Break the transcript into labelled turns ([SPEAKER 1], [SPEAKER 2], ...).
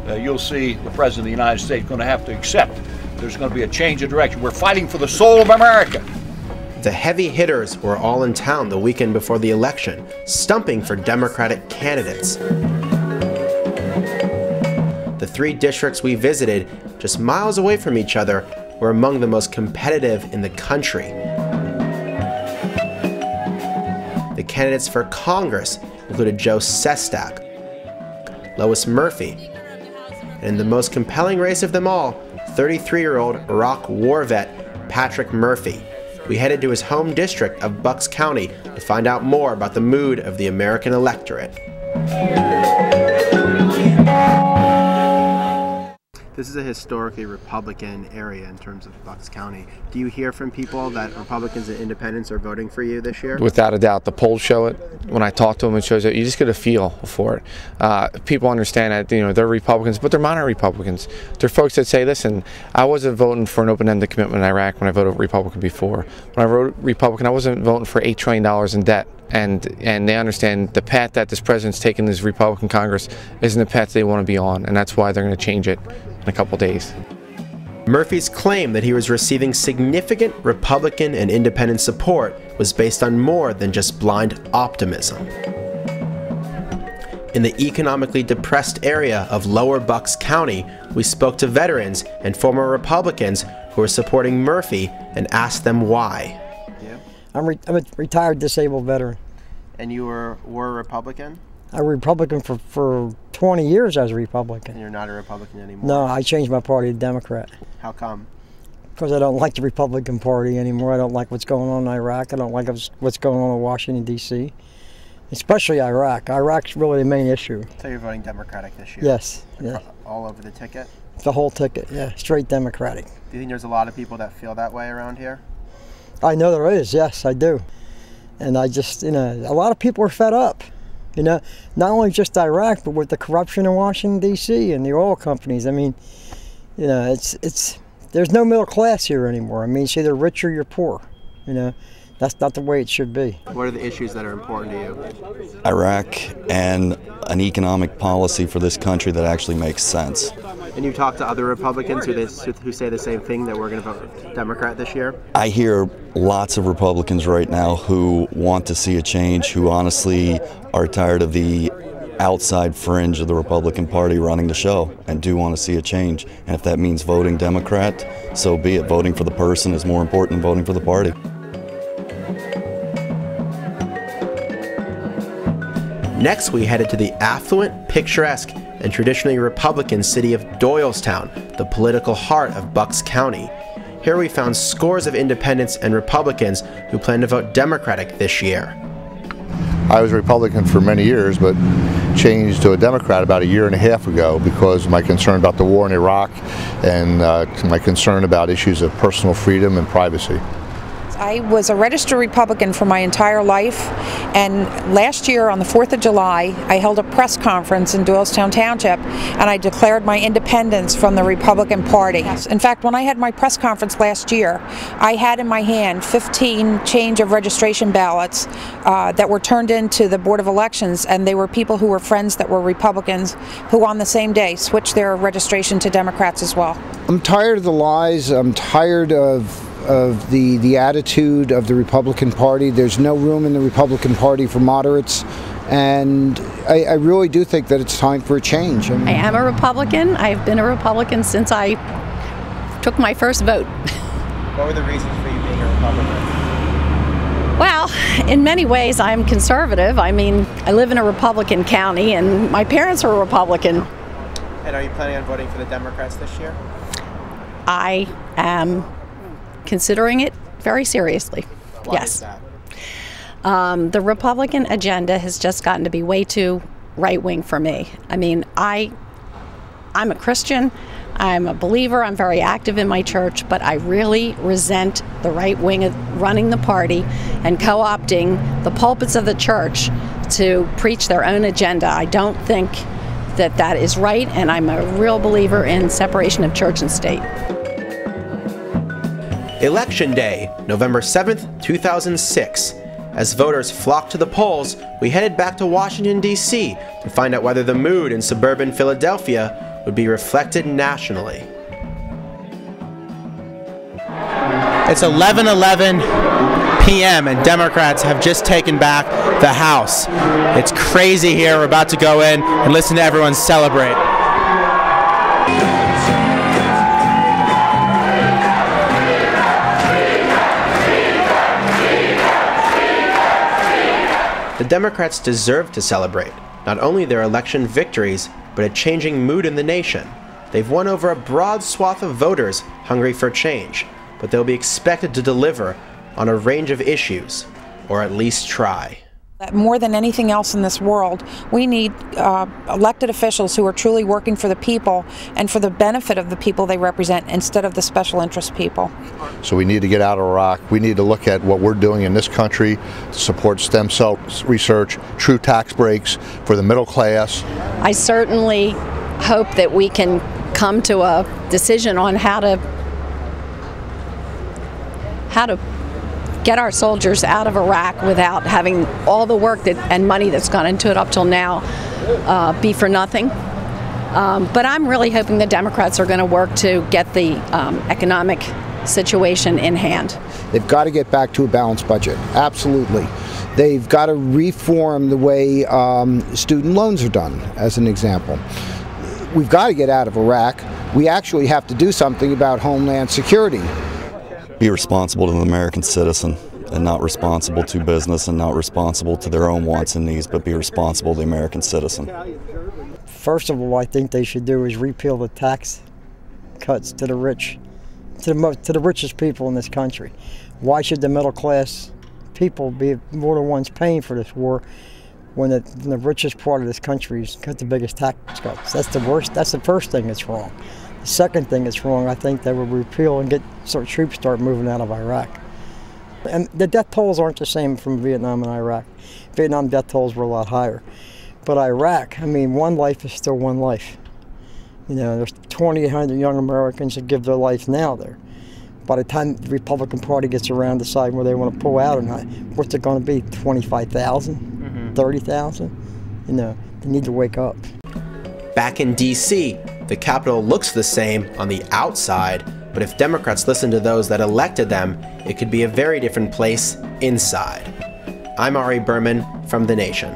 [SPEAKER 1] you'll see the President of the United States going to have to accept there's going to be a change of direction. We're fighting for the soul of America.
[SPEAKER 2] The heavy hitters were all in town the weekend before the election, stumping for Democratic candidates. The 3 districts we visited, just miles away from each other, were among the most competitive in the country. The candidates for Congress included Joe Sestak, Lois Murphy, and in the most compelling race of them all, 33-year-old Iraq war vet Patrick Murphy. We headed to his home district of Bucks County to find out more about the mood of the American electorate. This is a historically Republican area in terms of Bucks County. Do you hear from people that Republicans and independents are voting for you this year?
[SPEAKER 3] Without a doubt. The polls show it. When I talk to them, it shows it. You just get a feel for it. People understand that, they're Republicans, but they're minor Republicans. They're folks that say, listen, I wasn't voting for an open-ended commitment in Iraq when I voted Republican before. When I voted Republican, I wasn't voting for $8 trillion in debt. And they understand the path that this president's taken this Republican Congress isn't the path they want to be on, and that's why they're going to change it in a couple days.
[SPEAKER 2] Murphy's claim that he was receiving significant Republican and independent support was based on more than just blind optimism. In the economically depressed area of Lower Bucks County, we spoke to veterans and former Republicans who were supporting Murphy and asked them why.
[SPEAKER 4] I'm a retired disabled veteran.
[SPEAKER 2] And you were a Republican?
[SPEAKER 4] I was Republican for 20 years. I was a Republican.
[SPEAKER 2] And you're not a Republican anymore?
[SPEAKER 4] No, I changed my party to Democrat.
[SPEAKER 2] How come?
[SPEAKER 4] Because I don't like the Republican Party anymore. I don't like what's going on in Iraq. I don't like what's going on in Washington, D.C., especially Iraq. Iraq's really the main issue.
[SPEAKER 2] So you're voting Democratic this year?
[SPEAKER 4] Yes. Yeah.
[SPEAKER 2] All over the ticket?
[SPEAKER 4] The whole ticket, yeah. Straight Democratic.
[SPEAKER 2] Do you think there's a lot of people that feel that way around here?
[SPEAKER 4] I know there is, yes, I do. And I just, a lot of people are fed up. Not only just Iraq, but with the corruption in Washington, D.C. and the oil companies. I mean, there's no middle class here anymore. I mean, it's either rich or you're poor. That's not the way it should be. What are the issues that are important to you?
[SPEAKER 5] Iraq and an economic policy for this country that actually makes sense.
[SPEAKER 2] And you talk to other Republicans who say the same thing, that we're going to vote Democrat this year?
[SPEAKER 5] I hear lots of Republicans right now who want to see a change, who honestly are tired of the outside fringe of the Republican Party running the show and do want to see a change. And if that means voting Democrat, so be it. Voting for the person is more important than voting for the party.
[SPEAKER 2] Next, we headed to the affluent, picturesque, and traditionally Republican city of Doylestown, the political heart of Bucks County. Here we found scores of independents and Republicans who plan to vote Democratic this year.
[SPEAKER 6] I was a Republican for many years, but changed to a Democrat about a year and a half ago because of my concern about the war in Iraq and my concern about issues of personal freedom and privacy.
[SPEAKER 7] I was a registered Republican for my entire life, and last year on the 4th of July I held a press conference in Doylestown Township and I declared my independence from the Republican Party. In fact, when I had my press conference last year, I had in my hand 15 change of registration ballots that were turned into the Board of Elections, and they were people who were friends that were Republicans who on the same day switched their registration to Democrats as well.
[SPEAKER 8] I'm tired of the lies. I'm tired of the attitude of the Republican Party. There's no room in the Republican Party for moderates, and I really do think that it's time for a change.
[SPEAKER 9] I am a Republican. I've been a Republican since I took my first vote.
[SPEAKER 2] What were the reasons for you being a Republican?
[SPEAKER 9] Well, in many ways I'm conservative. I mean, I live in a Republican county and my parents are Republican.
[SPEAKER 2] And are you planning on voting for the Democrats this year?
[SPEAKER 9] I am considering it very seriously.
[SPEAKER 2] Why
[SPEAKER 9] yes.
[SPEAKER 2] is that?
[SPEAKER 9] The Republican agenda has just gotten to be way too right-wing for me. I mean, I'm a Christian, I'm a believer, I'm very active in my church, but I really resent the right wing of running the party and co-opting the pulpits of the church to preach their own agenda. I don't think that that is right, and I'm a real believer in separation of church and state.
[SPEAKER 2] Election Day, November 7th, 2006. As voters flocked to the polls, we headed back to Washington, D.C. to find out whether the mood in suburban Philadelphia would be reflected nationally. It's 11:11 p.m. and Democrats have just taken back the House. It's crazy here. We're about to go in and listen to everyone celebrate. The Democrats deserve to celebrate not only their election victories, but a changing mood in the nation. They've won over a broad swath of voters hungry for change, but they'll be expected to deliver on a range of issues, or at least try.
[SPEAKER 7] More than anything else in this world, we need elected officials who are truly working for the people and for the benefit of the people they represent instead of the special interest people.
[SPEAKER 6] So we need to get out of Iraq. We need to look at what we're doing in this country to support stem cell research, true tax breaks for the middle class.
[SPEAKER 9] I certainly hope that we can come to a decision on how to get our soldiers out of Iraq without having all the work and money that's gone into it up till now be for nothing. But I'm really hoping the Democrats are going to work to get the economic situation in hand.
[SPEAKER 8] They've got to get back to a balanced budget, absolutely. They've got to reform the way student loans are done, as an example. We've got to get out of Iraq. We actually have to do something about homeland security.
[SPEAKER 5] Be responsible to the American citizen and not responsible to business and not responsible to their own wants and needs, but be responsible to the American citizen.
[SPEAKER 4] First of all, I think they should do is repeal the tax cuts to the rich, to the richest people in this country. Why should the middle class people be more the ones paying for this war when the richest part of this country has got the biggest tax cuts? That's the worst. That's the first thing that's wrong. The second thing that's wrong, I think they would repeal and get troops start moving out of Iraq. And the death tolls aren't the same from Vietnam and Iraq. Vietnam death tolls were a lot higher. But Iraq, I mean, one life is still one life. You know, there's 2,800 young Americans that give their life now there. By the time the Republican Party gets around deciding whether they want to pull out or not, what's it going to be, 25,000, 30,000? You know, they need to wake up.
[SPEAKER 2] Back in D.C., the Capitol looks the same on the outside, but if Democrats listen to those that elected them, it could be a very different place inside. I'm Berman from The Nation.